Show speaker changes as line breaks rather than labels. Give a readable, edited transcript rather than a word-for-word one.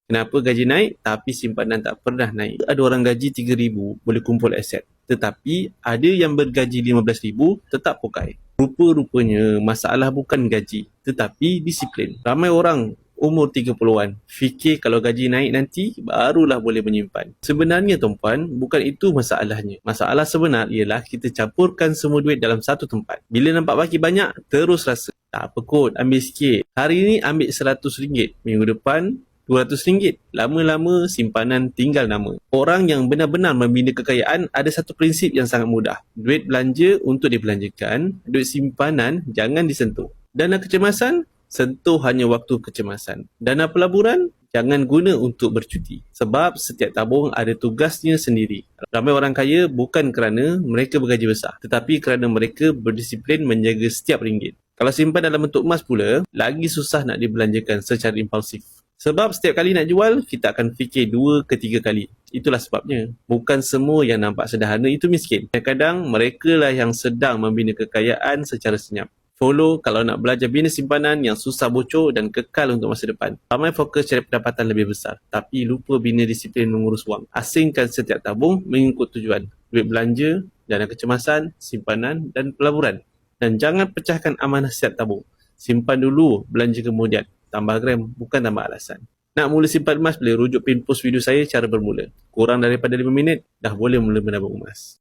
Kenapa gaji naik tapi simpanan tak pernah naik? Ada orang gaji 3,000 boleh kumpul aset. Tetapi ada yang bergaji 15,000 tetap pokai. Rupa-rupanya masalah bukan gaji tetapi disiplin. Ramai orang umur 30-an fikir kalau gaji naik nanti barulah boleh menyimpan. Sebenarnya tuan-puan, bukan itu masalahnya. Masalah sebenar ialah kita campurkan semua duit dalam satu tempat. Bila nampak baki banyak, terus rasa tak apa kot, ambil sikit. Hari ni ambil RM100, minggu depan RM200. Lama-lama simpanan tinggal nama. Orang yang benar-benar membina kekayaan ada satu prinsip yang sangat mudah. Duit belanja untuk dibelanjakan, duit simpanan jangan disentuh. Dana kecemasan, sentuh hanya waktu kecemasan. Dana pelaburan, jangan guna untuk bercuti. Sebab setiap tabung ada tugasnya sendiri. Ramai orang kaya bukan kerana mereka bergaji besar, tetapi kerana mereka berdisiplin menjaga setiap ringgit. Kalau simpan dalam bentuk emas pula, lagi susah nak dibelanjakan secara impulsif. Sebab setiap kali nak jual, kita akan fikir 2 ke 3 kali. Itulah sebabnya. Bukan semua yang nampak sederhana itu miskin. Kadang-kadang mereka lah yang sedang membina kekayaan secara senyap. Follow kalau nak belajar bina simpanan yang susah bocor dan kekal untuk masa depan. Ramai fokus cari pendapatan lebih besar, tapi lupa bina disiplin mengurus wang. Asingkan setiap tabung mengikut tujuan. Duit belanja, dana kecemasan, simpanan dan pelaburan. Dan jangan pecahkan amanah setiap tabung. Simpan dulu, belanja kemudian. Tambah gram, bukan tambah alasan. Nak mula simpan emas boleh rujuk pin post video saya cara bermula. Kurang daripada 5 minit, dah boleh mula menabung emas.